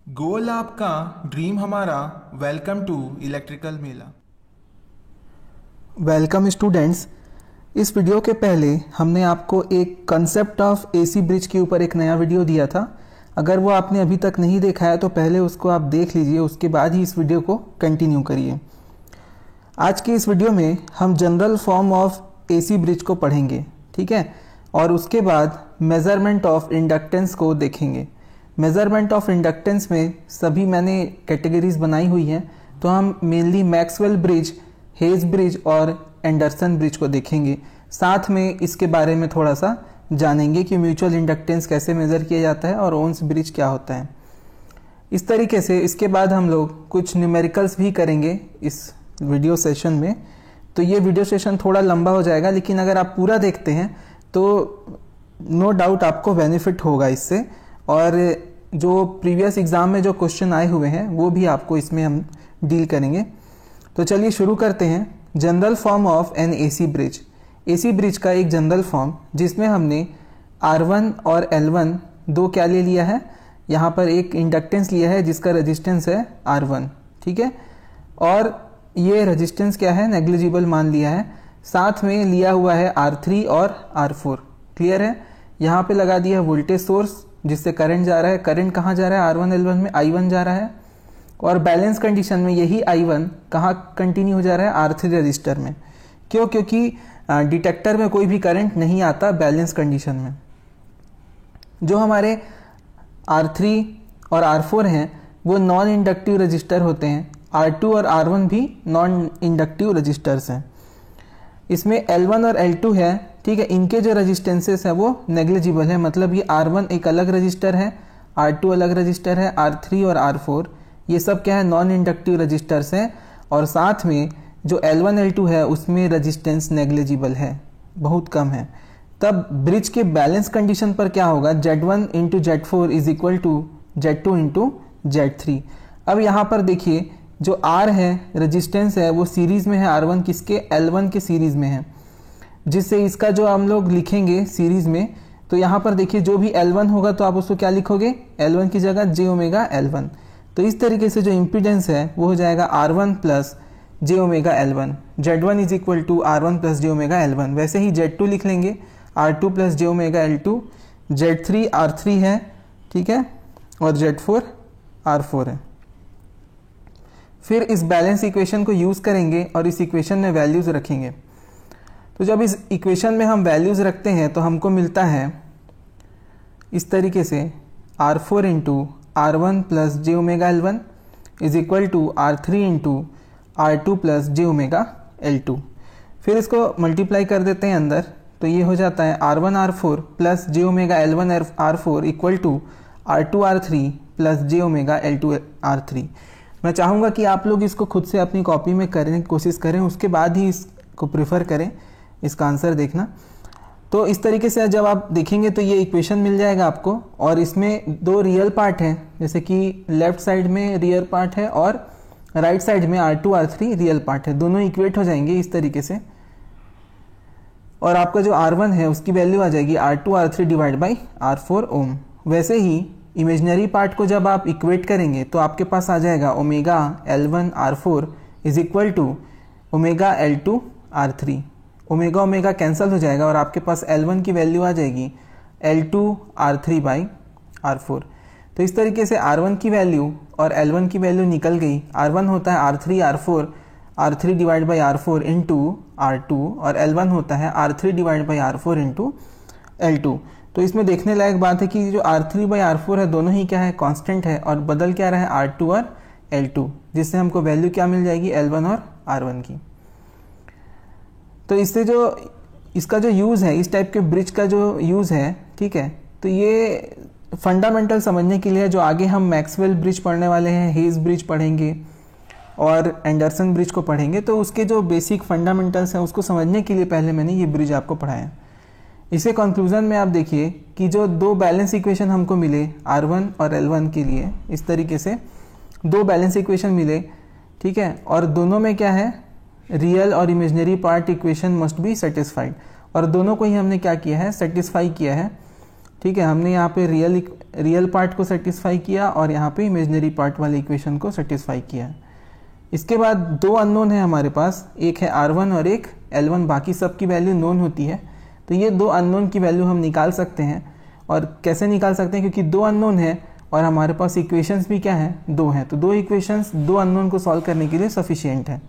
गोल आपका ड्रीम हमारा। Welcome to electrical Mela. Welcome students. इस वीडियो के पहले हमने आपको एक कंसेप्ट ऑफ एसी ब्रिज के ऊपर एक नया वीडियो दिया था। अगर वो आपने अभी तक नहीं देखा है तो पहले उसको आप देख लीजिए, उसके बाद ही इस वीडियो को कंटिन्यू करिए। आज के इस वीडियो में हम general form of AC bridge को पढ़ेंगे, ठीक है, और उसके बाद मेज़रमेंट ऑफ इंडक्टेंस को देखेंगे। मेज़रमेंट ऑफ इंडक्टेंस में सभी मैंने कैटेगरीज बनाई हुई हैं, तो हम mainly Maxwell bridge, hedge bridge और एंडरसन ब्रिज को देखेंगे। साथ में इसके बारे में थोड़ा सा जानेंगे कि म्यूचुअल इंडक्टेंस कैसे मेज़र किया जाता है और ओन्स ब्रिज क्या होता है। इस तरीके से इसके बाद हम लोग कुछ न्यूमेरिकल्स भी करेंगे इस वीडियो सेशन में। तो ये वीडियो सेशन थोड़ा लंबा हो जाएगा, लेकिन अगर आप पूरा देखते हैं तो नो डाउट आपको बेनिफिट होगा इससे, और जो प्रीवियस एग्जाम में जो क्वेश्चन आए हुए हैं वो भी आपको इसमें हम डील करेंगे। तो चलिए शुरू करते हैं। General form of N AC bridge. AC bridge का एक जनरल फॉर्म जिसमें हमने R1 और L1 दो क्या ले लिया है, यहाँ पर एक इंडक्टेंस लिया है जिसका रेजिस्टेंस है R1, ठीक है, और ये रेजिस्टेंस क्या है, नेग्लिजिबल मान लिया है। साथ में लिया हुआ है R3 और R4, क्लियर है। यहाँ पे लगा दिया वोल्टेज सोर्स जिससे करंट जा रहा है। करंट कहाँ जा रहा है, R1 L1 में I1 जा रहा है, और बैलेंस कंडीशन में यही I1 कहाँ कंटिन्यू हो जा रहा है, R3 रजिस्टर में। क्यों? क्योंकि डिटेक्टर में कोई भी करंट नहीं आता बैलेंस कंडीशन में। जो हमारे R3 और R4 हैं वो नॉन इंडक्टिव रजिस्टर होते हैं। R2 और R1 भी नॉन इंडक्टिव रजिस्टर्स हैं। इसमें L1 और L2 है, ठीक है, इनके जो रजिस्टेंसेस है वो नेग्लिजिबल है। मतलब ये R1 एक अलग रजिस्टर है, R2 अलग रजिस्टर है, R3 और R4 ये सब क्या है, नॉन इंडक्टिव रजिस्टर्स हैं। और साथ में जो L1 L2 है उसमें रजिस्टेंस नेग्लिजिबल है, बहुत कम है। तब ब्रिज के बैलेंस कंडीशन पर क्या होगा, Z1 into Z4 is equal to Z2 into Z3। अब यहाँ पर देखिए जो R है, रेजिस्टेंस है, वो सीरीज में है R1 किसके, L1 के सीरीज में है, जिससे इसका जो हम लोग लिखेंगे सीरीज में, तो यहाँ पर देखिए जो भी L1 होगा तो आप उसको क्या लिखोगे, L1 की जगह j ओमेगा L1। तो इस तरीके से जो इम्पीडेंस है वो हो जाएगा R1 plus j omega L1। Z1 is equal to R1 plus j omega L1। वैसे ही Z2 लिख लेंगे R2 plus j omega L2, Z3 R3 है, ठीक है, और Z4 R4 है। फिर इस बैलेंस इक्वेशन को यूज़ करेंगे और इस इक्वेशन में वैल्यूज़ रखेंगे। तो जब इस इक्वेशन में हम वैल्यूज़ रखते हैं तो हमको मिलता है इस तरीके से R4 into R1 plus j omega L1 is equal to R3 into R2 plus j omega L2। फिर इसको मल्टीप्लाई कर देते हैं अंदर, तो ये हो जाता है R1 R4 plus j omega L1 R4 equal to R2 R3 plus j omega L2 R3। मैं चाहूँगा कि आप लोग इसको खुद से अपनी कॉपी में करने की कोशिश करें, उसके बाद ही इसको प्रेफर करें इसका आंसर देखना। तो इस तरीके से जब आप देखेंगे तो ये इक्वेशन मिल जाएगा आपको, और इसमें दो रियल पार्ट हैं, जैसे कि लेफ्ट साइड में रियल पार्ट है और राइट साइड में R2 R3 रियल पार्ट है। दोनों इक्वेट हो जाएंगे इस तरीके से, और आपका जो R1 है उसकी वैल्यू आ जाएगी R2 R3 divide by R4 ओम। वैसे ही इमेजनरी पार्ट को जब आप इक्वेट करेंगे तो आपके पास आ जाएगा omega L1 R4 is equal to omega L2 R3। Omega omega cancel हो जाएगा और आपके पास L1 की वैल्यू आ जाएगी L2 R3 बाई R4। तो इस तरीके से R1 की वैल्यू और L1 की वैल्यू निकल गई। R1 होता है R3 R4, R3 divide by R4 into R2, और L1 होता है R3 divide by R4 into L2। तो इसमें देखने लायक बात है कि जो R3 बाई R4 है दोनों ही क्या है, कांस्टेंट है, और बदल क्या रहा है R2 और L2, जिससे हमको वैल्यू क्या मिल जाएगी, L1 और R1 की। तो इससे जो इसका जो यूज़ है, इस टाइप के ब्रिज का जो यूज़ है, ठीक है, तो ये फंडामेंटल समझने के लिए जो आगे हम मैक्सवेल ब्रिज पढ़ने वाले हैं, हेज ब्रिज पढ़ेंगे और एंडरसन ब्रिज को पढ़ेंगे, तो उसके जो बेसिक फंडामेंटल्स हैं उसको समझने के लिए पहले मैंने ये ब्रिज आपको पढ़ाया। इसे कंक्लूजन में आप देखिए कि जो दो बैलेंस इक्वेशन हमको मिले R1 और L1 के लिए, इस तरीके से दो बैलेंस इक्वेशन मिले, ठीक है, और दोनों में क्या है, रियल और imaginary part equation must be satisfied, और दोनों को ही हमने क्या किया है, सेटिस्फाई किया है। ठीक है, हमने यहाँ पे रियल पार्ट को सेटिस्फाई किया और यहाँ पे इमेजिनरी पार्ट वाले इक्वेशन को सेटिस्फाई किया। इसके बाद दो अननोन है हमारे पास, एक है R1 और एक L1, बाकी सब की वैल्यू नोन होती है। तो ये दो अननोन की वैल्यू हम निकाल सकते हैं। और कैसे निकाल सकते हैं, क्योंकि दो अननोन है और हमारे पास इक्वेशंस भी क्या है, दो हैं, तो दो इक्वेशंस दो अननोन को सॉल्व करने के लिए सफिशिएंट है।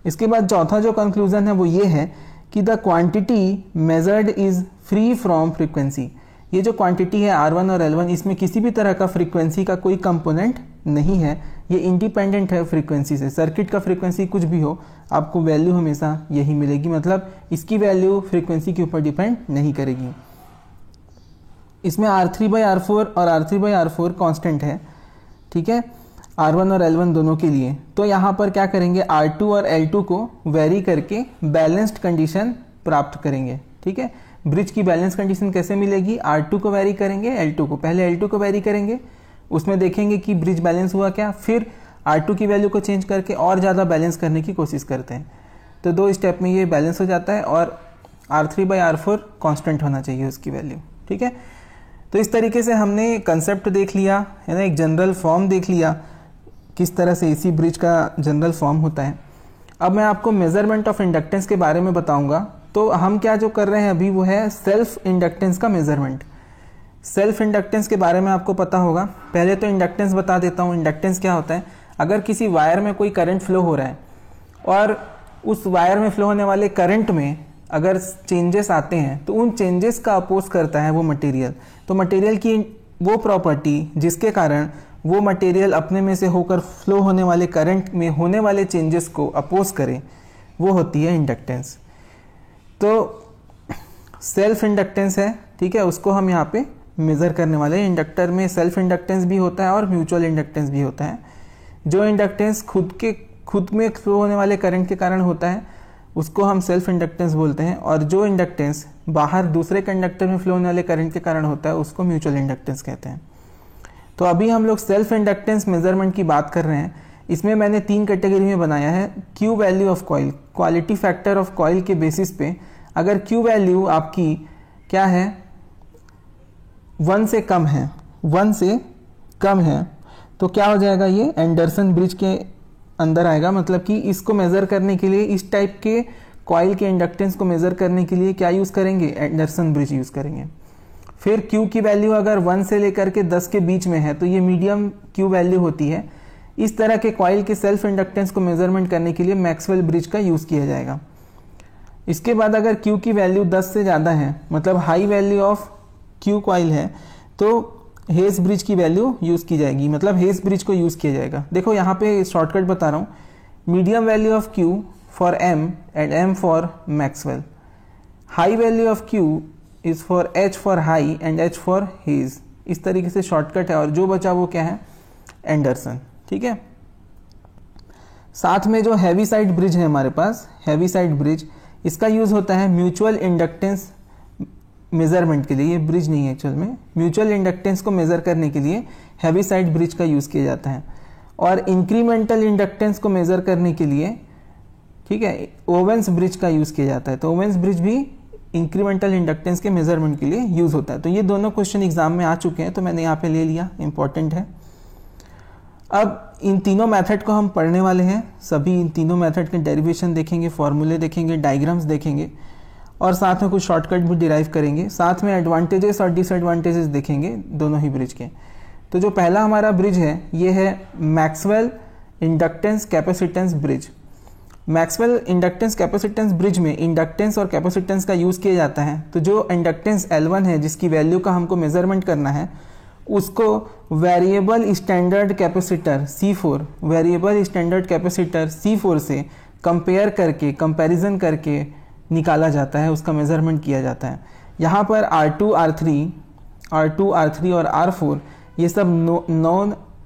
इसके बाद चौथा जो कंक्लूजन है वो ये है कि the quantity measured is free from frequency. ये जो क्वांटिटी है R1 और L1, इसमें किसी भी तरह का फ्रीक्वेंसी का कोई कंपोनेंट नहीं है, ये इंडिपेंडेंट है फ्रीक्वेंसी से। सर्किट का फ्रीक्वेंसी कुछ भी हो, आपको वैल्यू हमेशा यही मिलेगी, मतलब इसकी वैल्यू फ्रीक्वेंसी के ऊपर डिपेंड नहीं करेगी। इसमें R3/R4 और R3/R4 कांस्टेंट है, ठीक है, R1 और L1 दोनों के लिए। तो यहाँ पर क्या करेंगे, R2 और L2 को वेरी करके बैलेंस्ड कंडीशन प्राप्त करेंगे। ठीक है, ब्रिज की बैलेंस कंडीशन कैसे मिलेगी, R2 को वेरी करेंगे, L2 को, पहले L2 को वेरी करेंगे, उसमें देखेंगे कि ब्रिज बैलेंस हुआ क्या, फिर R2 की वैल्यू को चेंज करके और ज़्यादा बैलेंस करने की कोशिश करते हैं। तो दो स्टेप में ये बैलेंस हो जाता है और R3/R4 कांस्टेंट होना चाहिए उसकी वैल्यू। ठीक है, तो इस तरीके से हमने कंसेप्ट देख लिया है ना, एक जनरल फॉर्म देख लिया, किस तरह से एसी ब्रिज का जनरल फॉर्म होता है। अब मैं आपको मेजरमेंट ऑफ इंडक्टेंस के बारे में बताऊंगा। तो हम क्या जो कर रहे हैं अभी वो है सेल्फ इंडक्टेंस का मेजरमेंट। सेल्फ इंडक्टेंस के बारे में आपको पता होगा। पहले तो इंडक्टेंस बता देता हूँ। इंडक्टेंस क्या होता है, अगर किसी वायर में कोई करंट फ्लो हो रहा है और उस वायर में फ्लो होने वाले करंट में अगर चेंजेस आते हैं तो उन चेंजेस का अपोज करता है वो मटेरियल। तो मटेरियल की वो प्रॉपर्टी जिसके कारण वो मटेरियल अपने में से होकर फ्लो होने वाले करंट में होने वाले चेंजेस को अपोज करे, वो होती है इंडक्टेंस। तो सेल्फ इंडक्टेंस है, ठीक है, उसको हम यहाँ पे मेजर करने वाले हैं। इंडक्टर में सेल्फ इंडक्टेंस भी होता है और म्यूचुअल इंडक्टेंस भी होता है। जो इंडक्टेंस खुद में फ्लो होने वाले करंट के कारण होता है उसको हम सेल्फ इंडक्टेंस बोलते हैं, और जो इंडक्टेंस बाहर दूसरे कंडक्टर में फ्लो होने वाले करंट के कारण होता है उसको म्यूचुअल इंडक्टेंस कहते हैं। तो अभी हम लोग सेल्फ इंडक्टेंस मेजरमेंट की बात कर रहे हैं। इसमें मैंने 3 कैटेगरी में बनाया है। Q value of coil, quality factor of coil के बेसिस पे अगर क्यू वैल्यू आपकी क्या है 1 से कम है, 1 से कम है, तो क्या हो जाएगा, ये एंडरसन ब्रिज के अंदर आएगा। मतलब कि इसको मेजर करने के लिए, इस टाइप के कॉइल के इंडक्टेंस को मेजर करने के लिए क्या यूज करेंगे, एंडरसन ब्रिज यूज करेंगे। फिर Q की वैल्यू अगर 1 से लेकर के 10 के बीच में है तो ये मीडियम Q वैल्यू होती है। इस तरह के कॉइल के सेल्फ इंडक्टेंस को मेजरमेंट करने के लिए मैक्सवेल ब्रिज का यूज किया जाएगा। इसके बाद अगर Q की वैल्यू 10 से ज़्यादा है, मतलब high value of Q coil है, तो हेस ब्रिज की वैल्यू यूज़ की जाएगी, मतलब हेस ब्रिज को यूज़ किया जाएगा। देखो यहाँ पे शॉर्टकट बता रहा हूँ, medium value of Q for M and M फॉर Maxwell, high value of Q is for H for high and H for hedge. इस तरीके से शॉर्टकट है, और जो बचा वो क्या है, एंडरसन। ठीक है, साथ में जो हैवी साइड ब्रिज है हमारे पास, हैवी साइड ब्रिज, इसका यूज होता है म्यूचुअल इंडक्टेंस मेजरमेंट के लिए। ये ब्रिज नहीं है एक्चुअल में, म्यूचुअल इंडक्टेंस को मेजर करने के लिए हैवी साइड ब्रिज का यूज किया जाता है। और इंक्रीमेंटल इंडक्टेंस को मेजर करने के लिए, ठीक है, ओवेंस ब्रिज का यूज किया जाता है। तो ओवेंस ब्रिज भी इंक्रीमेंटल इंडक्टेंस के मेजरमेंट के लिए यूज होता है। तो ये दोनों क्वेश्चन एग्जाम में आ चुके हैं, तो मैंने यहाँ पे ले लिया, इंपॉर्टेंट है। अब इन तीनों मेथड को हम पढ़ने वाले हैं। सभी इन तीनों मेथड के डेरिवेशन देखेंगे, फॉर्मूले देखेंगे, डायग्राम्स देखेंगे, और साथ में कुछ शॉर्टकट भी डिराइव करेंगे। साथ में एडवांटेजेस और डिसएडवांटेजेस देखेंगे दोनों ही ब्रिज के। तो जो पहला हमारा ब्रिज है ये है Maxwell inductance capacitance bridge. Maxwell inductance capacitance bridge में इंडक्टेंस और कैपेसिटेंस का यूज किया जाता है। तो जो इंडक्टेंस L1 है, जिसकी वैल्यू का हमको मेजरमेंट करना है, उसको variable standard capacitor C4, variable standard capacitor C4 से कंपेयर करके, कंपैरिजन करके निकाला जाता है, उसका मेजरमेंट किया जाता है। यहाँ पर R2, R3 और R4 ये सब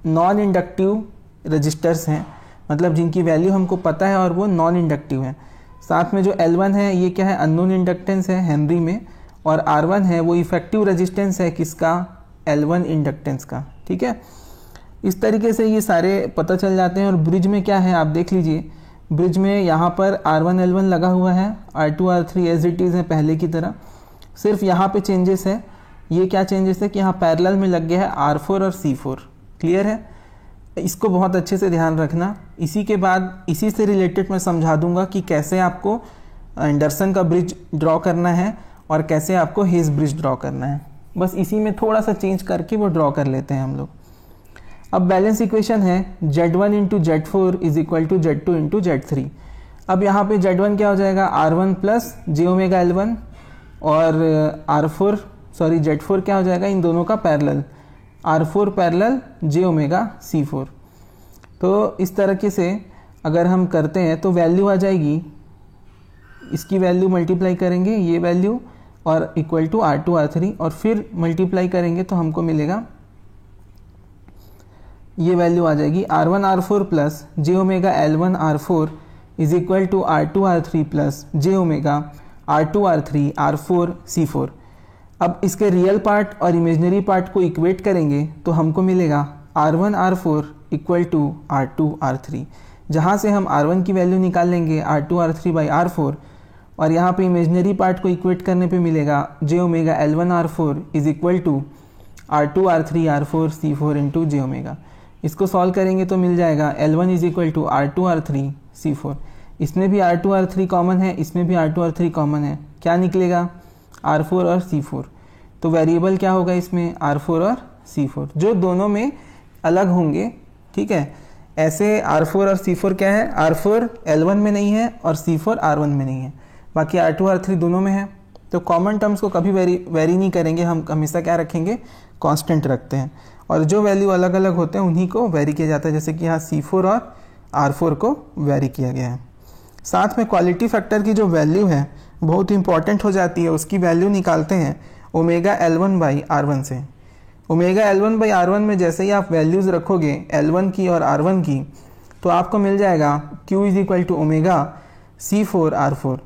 नॉन इंडक्टिव रजिस्टर्स हैं, मतलब जिनकी वैल्यू हमको पता है और वो नॉन इंडक्टिव है। साथ में जो L1 है ये क्या है, अननोन इंडक्टेंस है हेनरी में, और R1 है वो इफेक्टिव रेजिस्टेंस है किसका, L1 इंडक्टेंस का। ठीक है, इस तरीके से ये सारे पता चल जाते हैं। और ब्रिज में क्या है आप देख लीजिए, ब्रिज में यहाँ पर R1 L1 लगा हुआ है, R2 R3 as it is है पहले की तरह, सिर्फ यहाँ पे चेंजेस है ये क्या चेंजेस है कि यहाँ पैरेलल में लग गया है R4 और C4। क्लियर है? इसको बहुत अच्छे से ध्यान रखना। इसी के बाद इसी से रिलेटेड मैं समझा दूंगा कि कैसे आपको एंडरसन का ब्रिज ड्रॉ करना है और कैसे आपको हेज ब्रिज ड्रॉ करना है। बस इसी में थोड़ा सा चेंज करके वो ड्रॉ कर लेते हैं हम लोग। अब बैलेंस इक्वेशन है Z1 into Z4 is equal to Z2 into Z3। अब यहाँ पे Z1 क्या हो जाएगा, R1 plus j omega L1 और Z4 क्या हो जाएगा, इन दोनों का पैरेलल R4 पैरेलल जे ओमेगा C4। तो इस तरीके से अगर हम करते हैं तो वैल्यू आ जाएगी, इसकी वैल्यू मल्टीप्लाई करेंगे ये वैल्यू और इक्वल टू R2 R3 और फिर मल्टीप्लाई करेंगे तो हमको मिलेगा ये वैल्यू आ जाएगी R1 R4 plus j omega L1 R4 is equal to R2 R3 plus j omega R2 R3 R4 C4। अब इसके रियल पार्ट और इमेजिनरी पार्ट को इक्वेट करेंगे तो हमको मिलेगा R1 R4 equal to R2 R3, जहाँ से हम R1 की वैल्यू निकाल लेंगे R2 R3 बाई R4 और यहाँ पे इमेजिनरी पार्ट को इक्वेट करने पे मिलेगा j omega L1 R4 is equal to R2 R3 R4 C4 into j omega. इसको सॉल्व करेंगे तो मिल जाएगा L1 is equal to R2 R3 C4। इसमें भी R2 R3 कॉमन है, इसमें भी R2 R3 कॉमन है, क्या निकलेगा R4 और C4। तो वेरिएबल क्या होगा इसमें R4 और C4 जो दोनों में अलग होंगे। ठीक है, ऐसे R4 और C4 क्या है, R4 L1 में नहीं है और C4 R1 में नहीं है, बाकी R2 R3 दोनों में है। तो कॉमन टर्म्स को कभी वेरी नहीं करेंगे, हम हमेशा क्या रखेंगे, कांस्टेंट रखते हैं और जो वैल्यू अलग अलग होते हैं उन्हीं को वेरी किया जाता है, जैसे कि यहाँ C4 और R4 को वेरी किया गया है। साथ में क्वालिटी फैक्टर की जो वैल्यू है बहुत इंपॉर्टेंट हो जाती है, उसकी वैल्यू निकालते हैं ओमेगा L1 बाई R1 से। ओमेगा L1 बाई R1 में जैसे ही आप वैल्यूज़ रखोगे L1 की और R1 की तो आपको मिल जाएगा Q is equal to omega C4 R4।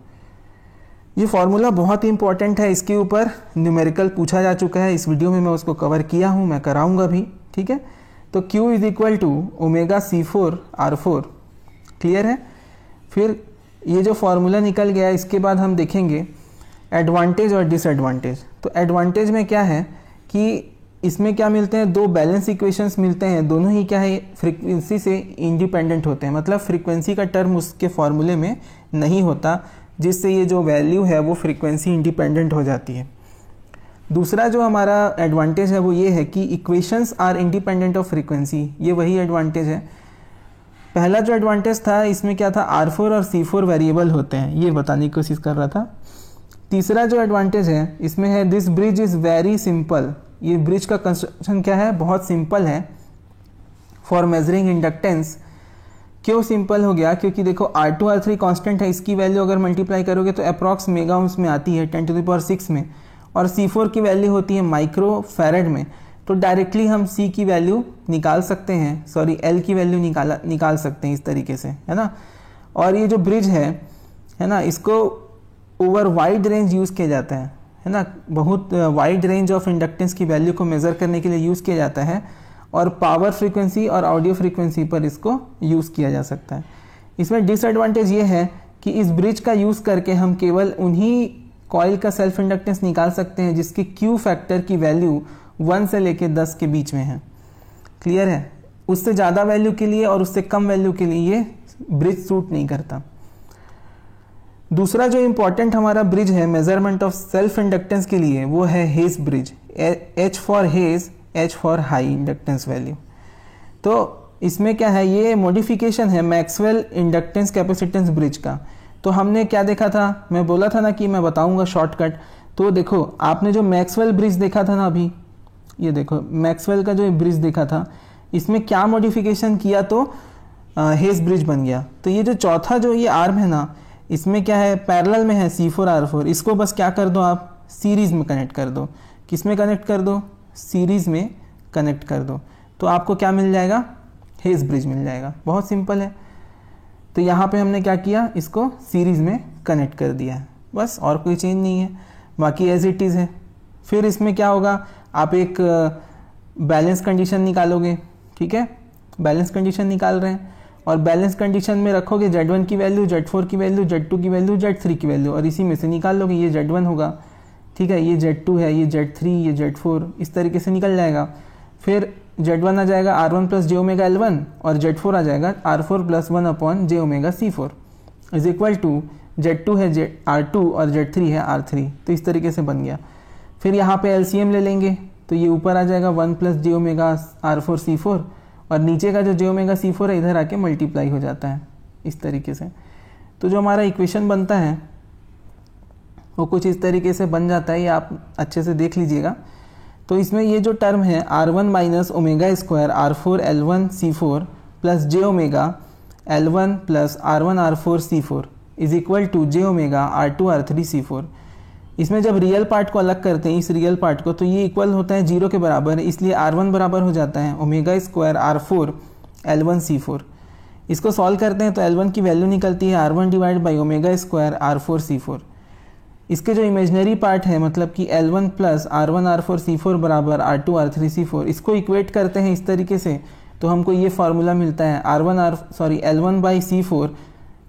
ये फॉर्मूला बहुत ही इंपॉर्टेंट है, इसके ऊपर न्यूमेरिकल पूछा जा चुका है, इस वीडियो में मैं उसको कवर किया हूँ, मैं कराऊंगा भी। ठीक है, तो Q is equal to omega C4 R4। Clear है? फिर ये जो फॉर्मूला निकल गया इसके बाद हम देखेंगे एडवांटेज और डिसएडवांटेज। तो एडवांटेज में क्या है कि इसमें क्या मिलते हैं, दो बैलेंस इक्वेशंस मिलते हैं, दोनों ही क्या है, फ्रीक्वेंसी से इंडिपेंडेंट होते हैं, मतलब फ्रीक्वेंसी का टर्म उसके फॉर्मूले में नहीं होता, जिससे ये जो वैल्यू है वो फ्रीक्वेंसी इंडिपेंडेंट हो जाती है। दूसरा जो हमारा एडवांटेज है वो ये है कि equations are independent of frequency, ये वही एडवांटेज है। पहला जो एडवांटेज था इसमें क्या था, R4 और C4 वेरिएबल होते हैं, ये बताने की कोशिश कर रहा था। तीसरा जो एडवांटेज है इसमें है this bridge is very simple, ये ब्रिज का कंस्ट्रक्शन क्या है, बहुत सिंपल है फॉर मेजरिंग इंडक्टेंस। क्यों सिंपल हो गया, क्योंकि देखो R2 R3 कांस्टेंट है, इसकी वैल्यू अगर मल्टीप्लाई करोगे तो अप्रॉक्स मेगा ओम्स में आती है 10⁻⁶ में, और C4 की वैल्यू होती है माइक्रो फैरेड में। तो डायरेक्टली हम C की वैल्यू निकाल सकते हैं, सॉरी L की वैल्यू निकाल सकते हैं इस तरीके से, है ना। और ये जो ब्रिज है ना, इसको ओवर वाइड रेंज यूज़ किया जाता है ना, बहुत वाइड रेंज ऑफ इंडक्टेंस की वैल्यू को मेज़र करने के लिए यूज़ किया जाता है, और पावर फ्रीक्वेंसी और ऑडियो फ्रीक्वेंसी पर इसको यूज़ किया जा सकता है। इसमें डिसएडवांटेज ये है कि इस ब्रिज का यूज़ करके हम केवल उन्हीं कॉइल का सेल्फ इंडक्टेंस निकाल सकते हैं जिसकी Q फैक्टर की वैल्यू 1 से लेके 10 के बीच में है। क्लियर है? उससे ज़्यादा वैल्यू के लिए और उससे कम वैल्यू के लिए ये ब्रिज सूट नहीं करता। दूसरा जो इम्पॉर्टेंट हमारा ब्रिज है मेजरमेंट ऑफ सेल्फ इंडक्टेंस के लिए वो है hedge bridge, H for hedge, H for high inductance value. तो इसमें क्या है, ये मॉडिफिकेशन है मैक्सवेल इंडक्टेंस कैपेसिटेंस ब्रिज का। तो हमने क्या देखा था, मैं बोला था ना कि मैं बताऊंगा शॉर्टकट। तो देखो आपने जो मैक्सवेल ब्रिज देखा था ना अभी, ये देखो मैक्सवेल का जो ब्रिज देखा था, इसमें क्या मॉडिफिकेशन किया तो हेज ब्रिज बन गया। तो ये जो चौथा जो ये आर्म है ना, इसमें क्या है, पैरेलल में है C4 R4, इसको बस क्या कर दो आप, सीरीज में कनेक्ट कर दो। किस में कनेक्ट कर दो, सीरीज में कनेक्ट कर दो, तो आपको क्या मिल जाएगा, हेज ब्रिज मिल जाएगा। बहुत सिंपल है। तो यहाँ पे हमने क्या किया, इसको सीरीज में कनेक्ट कर दिया है, बस, और कोई चेंज नहीं है, बाकी एज इट इज़ है। फिर इसमें क्या होगा, आप एक बैलेंस कंडीशन निकालोगे। ठीक है, बैलेंस कंडीशन निकाल रहे हैं और बैलेंस कंडीशन में रखोगे Z1 की वैल्यू, Z4 की वैल्यू, Z2 की वैल्यू, Z3 की वैल्यू, और इसी में से निकाल लोगे, ये Z1 होगा। ठीक है, ये Z2 है, ये Z3, ये Z4, इस तरीके से निकल जाएगा। फिर Z1 आ जाएगा R1 plus j omega L1 और Z4 आ जाएगा R4 plus 1 upon j omega C4 is equal to Z2 है R2 और Z3 है R3। तो इस तरीके से बन गया। फिर यहाँ पे LCM ले लेंगे तो ये ऊपर आ जाएगा 1 plus j omega R4 C4 और नीचे का जो जे ओमेगा C4 है इधर आके मल्टीप्लाई हो जाता है इस तरीके से। तो जो हमारा इक्वेशन बनता है वो कुछ इस तरीके से बन जाता है, ये आप अच्छे से देख लीजिएगा। तो इसमें ये जो टर्म है R1 minus omega square R4 L1 C4 plus j omega L1 plus R1 R4 C4 is equal to j omega R2 R3 C4। इसमें जब रियल पार्ट को अलग करते हैं, इस रियल पार्ट को, तो ये इक्वल होता है 0 के बराबर, इसलिए R1 बराबर हो जाता है omega square R4 L1 C4। इसको सॉल्व करते हैं तो L1 की वैल्यू निकलती है R1 divide by omega square R4 C4। इसके जो इमेजनरी पार्ट है मतलब कि L1 plus R1 R4 C4 बराबर R2 R3 C4, इसको इक्वेट करते हैं इस तरीके से तो हमको ये फार्मूला मिलता है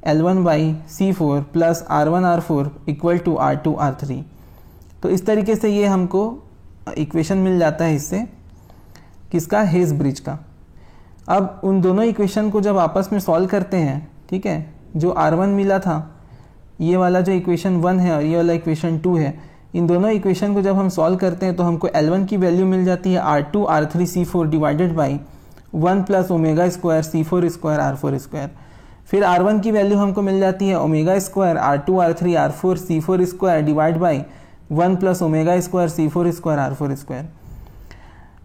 L1 by C4 plus R1 R4 equal to R2 R3। तो इस तरीके से ये हमको इक्वेशन मिल जाता है इससे, किसका, हेज ब्रिज का। अब उन दोनों इक्वेशन को जब आपस में सॉल्व करते हैं, ठीक है, जो R1 मिला था, ये वाला जो इक्वेशन 1 है और ये वाला इक्वेशन 2 है, इन दोनों इक्वेशन को जब हम सॉल्व करते हैं तो हमको L1 की वैल्यू मिल जाती है R2 R3 C4 divided by 1 plus omega square C4 square R4 square. फिर R1 की वैल्यू हमको मिल जाती है omega square R2 R3 R4 C4 square divide by 1 plus omega square C4 square R4 square.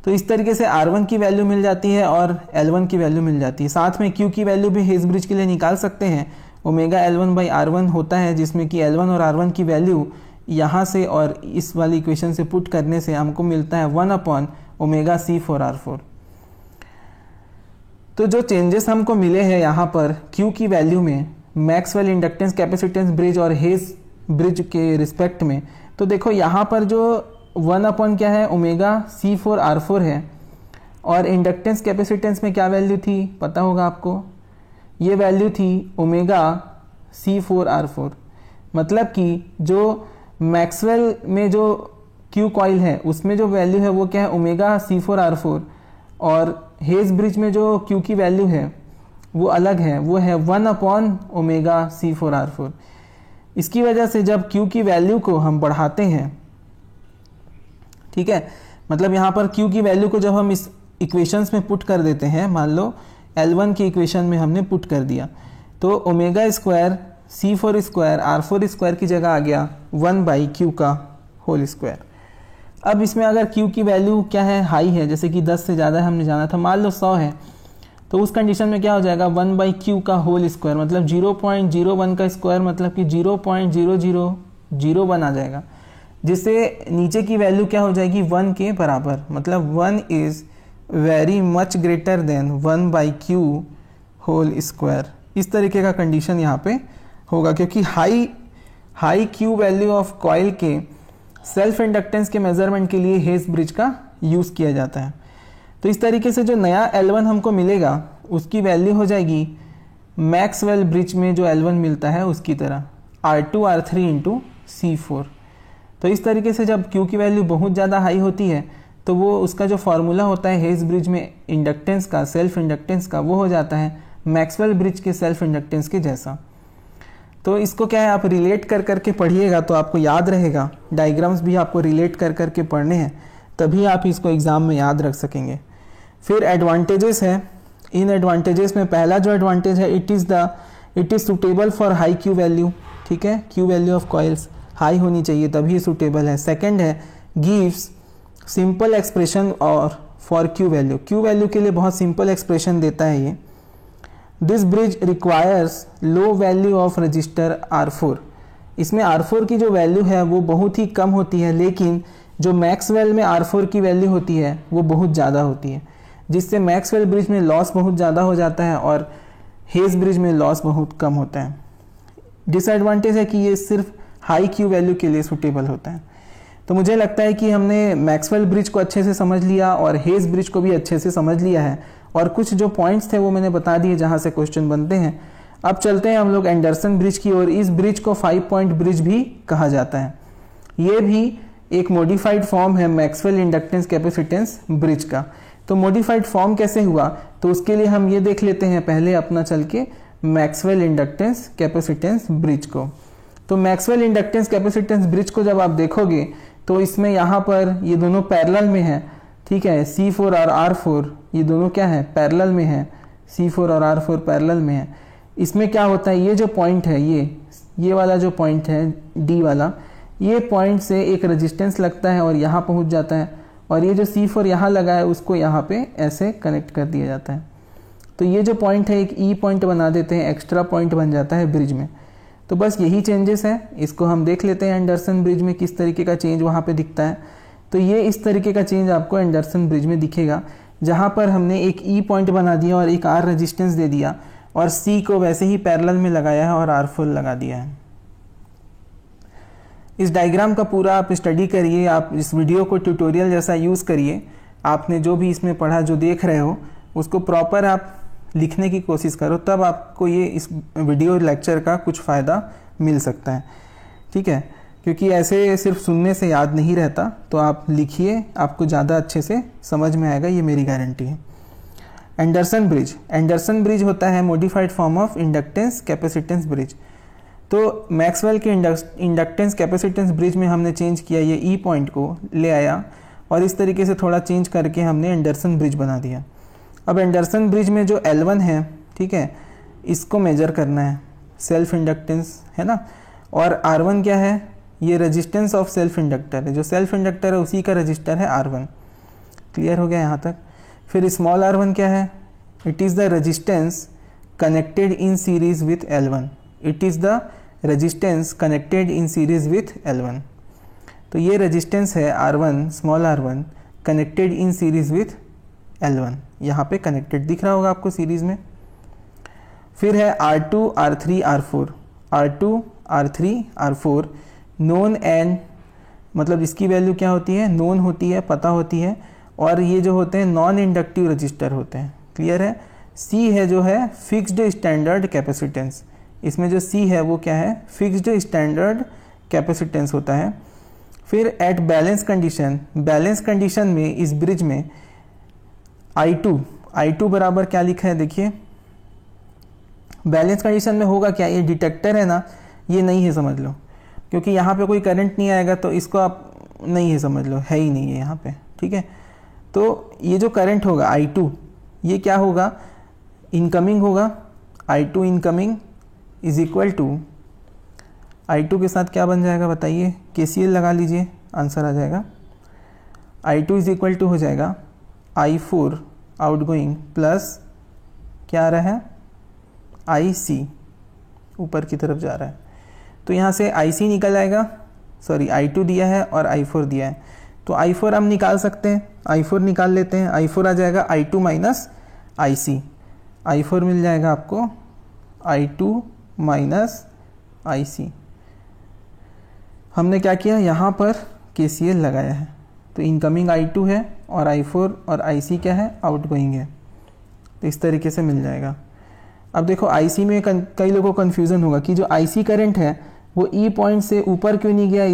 तो इस तरीके से R1 की वैल्यू मिल जाती है और L1 की वैल्यू मिल जाती है। साथ में Q की वैल्यू भी हेज ब्रिज के लिए निकाल सकते हैं। ओमेगा L1 बाई R1 होता है जिसमें कि L1 और R1 की वैल्यू यहाँ से और इस वाली इक्वेशन से पुट करने से हमको मिलता है 1 अपॉन ओमेगा C4 R4। तो जो चेंजेस हमको मिले हैं यहाँ पर Q की वैल्यू में, मैक्सवेल इंडक्टेंस कैपेसिटेंस ब्रिज और हेज ब्रिज के रिस्पेक्ट में, तो देखो यहाँ पर जो 1 अपॉन क्या है, ओमेगा C4 R4 है और इंडक्टेंस कैपेसिटेंस में क्या वैल्यू थी पता होगा आपको, ये वैल्यू थी ओमेगा C4 R4। मतलब कि जो मैक्सवेल में जो Q कॉइल है उसमें जो वैल्यू है वो क्या है, ओमेगा C4 R4, और हेज ब्रिज में जो Q की वैल्यू है वो अलग है, वो है 1 अपॉन ओमेगा C4 R4। इसकी वजह से जब Q की वैल्यू को हम बढ़ाते हैं, ठीक है, मतलब यहाँ पर Q की वैल्यू को जब हम इस इक्वेशंस में पुट कर देते हैं, मान लो L1 की इक्वेशन में हमने पुट कर दिया, तो omega square C4 square R4 square की जगह आ गया 1 बाई Q का होल स्क्वायर। अब इसमें अगर Q की वैल्यू क्या है, हाई है, जैसे कि 10 से ज़्यादा हमने जाना था, मान लो 100 है, तो उस कंडीशन में क्या हो जाएगा 1 बाई Q का होल स्क्वायर, मतलब 0.01 का स्क्वायर, मतलब कि 0.0001 आ जाएगा, जिससे नीचे की वैल्यू क्या हो जाएगी 1 के बराबर, मतलब 1 is very much greater than 1 by Q whole square. इस तरीके का कंडीशन यहाँ पे होगा, क्योंकि high Q value of coil के सेल्फ इंडक्टेंस के मेजरमेंट के लिए हेज ब्रिज का यूज़ किया जाता है। तो इस तरीके से जो नया L1 हमको मिलेगा उसकी वैल्यू हो जाएगी मैक्सवेल ब्रिज में जो L1 मिलता है उसकी तरह R2 R3 इंटू C4। तो इस तरीके से जब Q की वैल्यू बहुत ज़्यादा हाई होती है तो वो उसका जो फार्मूला होता है हेज ब्रिज में इंडक्टेंस का, सेल्फ इंडक्टेंस का, वो हो जाता है मैक्सवेल ब्रिज के सेल्फ इंडक्टेंस के जैसा। तो इसको क्या है, आप रिलेट कर करके पढ़िएगा तो आपको याद रहेगा, डायग्राम्स भी आपको रिलेट कर करके पढ़ने हैं, तभी आप इसको एग्ज़ाम में याद रख सकेंगे। फिर एडवांटेजेस है, इन एडवांटेजेस में पहला जो एडवांटेज है, it is suitable for high Q value, ठीक है, Q value of coils high होनी चाहिए तभी सुटेबल है। सेकेंड है गिव्स सिंपल एक्सप्रेशन और फॉर Q वैल्यू के लिए बहुत सिंपल एक्सप्रेशन देता है ये। This bridge requires low value of register R4। इसमें R4 की जो वैल्यू है वो बहुत ही कम होती है, लेकिन जो मैक्सवेल में R4 की वैल्यू होती है वो बहुत ज़्यादा होती है, जिससे मैक्सवेल ब्रिज में लॉस बहुत ज़्यादा हो जाता है और हेज ब्रिज में लॉस बहुत कम होता है। डिसएडवांटेज है कि ये सिर्फ हाई Q वैल्यू के लिए सूटेबल होता है। तो मुझे लगता है कि हमने मैक्सवेल ब्रिज को अच्छे से समझ लिया और हेज ब्रिज को भी अच्छे से समझ लिया है, और कुछ जो पॉइंट्स थे वो मैंने बता दिए जहाँ से क्वेश्चन बनते हैं। अब चलते हैं हम लोग एंडरसन ब्रिज की ओर। इस ब्रिज को 5 पॉइंट ब्रिज भी कहा जाता है। ये भी एक मॉडिफाइड फॉर्म है मैक्सवेल इंडक्टेंस कैपेसिटेंस ब्रिज का। तो मॉडिफाइड फॉर्म कैसे हुआ, तो उसके लिए हम ये देख लेते हैं पहले अपना चल के मैक्सवेल इंडक्टेंस कैपेसिटेंस ब्रिज को। तो मैक्सवेल इंडक्टेंस कैपेसिटेंस ब्रिज को जब आप देखोगे तो इसमें यहाँ पर ये दोनों पैरेलल में है, ठीक है। C4 और R4 ये दोनों क्या है, पैरेलल में है। C4 और R4 पैरेलल में है। इसमें क्या होता है, ये जो पॉइंट है, ये वाला जो पॉइंट है D वाला, ये पॉइंट से एक रेजिस्टेंस लगता है और यहाँ पहुँच जाता है, और ये जो C4 यहाँ लगा है उसको यहाँ पे ऐसे कनेक्ट कर दिया जाता है। तो ये जो पॉइंट है एक E पॉइंट बना देते हैं, एक्स्ट्रा पॉइंट बन जाता है ब्रिज में। तो बस यही चेंजेस है, इसको हम देख लेते हैं एंडरसन ब्रिज में किस तरीके का चेंज वहाँ पे दिखता है। तो ये इस तरीके का चेंज आपको एंडरसन ब्रिज में दिखेगा, जहाँ पर हमने एक E पॉइंट बना दिया और एक R रेजिस्टेंस दे दिया और C को वैसे ही पैरेलल में लगाया है और R4 लगा दिया है। इस डायग्राम का पूरा आप स्टडी करिए, आप इस वीडियो को ट्यूटोरियल जैसा यूज़ करिए। आपने जो भी इसमें पढ़ा, जो देख रहे हो, उसको प्रॉपर आप लिखने की कोशिश करो, तब आपको ये इस वीडियो लेक्चर का कुछ फ़ायदा मिल सकता है, ठीक है। क्योंकि ऐसे सिर्फ सुनने से याद नहीं रहता, तो आप लिखिए, आपको ज़्यादा अच्छे से समझ में आएगा, ये मेरी गारंटी है। एंडरसन ब्रिज होता है modified form of inductance capacitance bridge. तो मैक्सवेल के इंडक्टेंस कैपेसिटेंस ब्रिज में हमने चेंज किया, ये ई पॉइंट को ले आया और इस तरीके से थोड़ा चेंज करके हमने एंडरसन ब्रिज बना दिया। अब एंडरसन ब्रिज में जो L1 है, ठीक है, इसको मेजर करना है, सेल्फ इंडक्टेंस है ना, और R1 क्या है, ये रेजिस्टेंस ऑफ सेल्फ इंडक्टर है। जो सेल्फ इंडक्टर है उसी का रजिस्टर है R1। क्लियर हो गया यहाँ तक। फिर स्मॉल r1 क्या है, it is the resistance connected in series with L1। It is the resistance connected in series with L1। तो ये रेजिस्टेंस है R1, small r1 connected in series with L1। यहाँ पे कनेक्टेड दिख रहा होगा आपको सीरीज में। फिर है R2, R3, R4। R2, R3, R4 known and, मतलब इसकी वैल्यू क्या होती है, नोन होती है, पता होती है, और ये जो होते हैं नॉन इंडक्टिव रजिस्टर होते हैं। क्लियर है। C है जो है फिक्स्ड स्टैंडर्ड कैपेसिटेंस। इसमें जो C है वो क्या है, फिक्स्ड स्टैंडर्ड कैपेसिटेंस होता है। फिर एट बैलेंस कंडीशन में इस ब्रिज में I2 बराबर क्या लिखा है, देखिए बैलेंस कंडीशन में होगा क्या, ये डिटेक्टर है ना, ये नहीं है समझ लो, क्योंकि यहाँ पे कोई करंट नहीं आएगा, तो इसको आप नहीं है समझ लो, है ही नहीं है यहाँ पे, ठीक है। तो ये जो करंट होगा I2, ये क्या होगा, इनकमिंग होगा। I2 incoming is equal to, I2 के साथ क्या बन जाएगा बताइए, KCL लगा लीजिए, आंसर आ जाएगा। I2 इज इक्वल टू हो जाएगा I4 आउटगोइंग प्लस क्या आ रहा है, IC ऊपर की तरफ जा रहा है, तो यहाँ से IC निकल आएगा, सॉरी I2 दिया है और I4 दिया है, तो I4 हम निकाल सकते हैं, I4 निकाल लेते हैं। I4 आ जाएगा I2 माइनस IC। I4 मिल जाएगा आपको I2 माइनस IC। हमने क्या किया, यहाँ पर KCL लगाया है, तो इनकमिंग I2 है और I4 और IC क्या है, आउटगोइंग है, तो इस तरीके से मिल जाएगा। अब देखो IC में कई लोगों को कन्फ्यूज़न होगा कि जो IC करंट है वो E पॉइंट से ऊपर क्यों नहीं गया,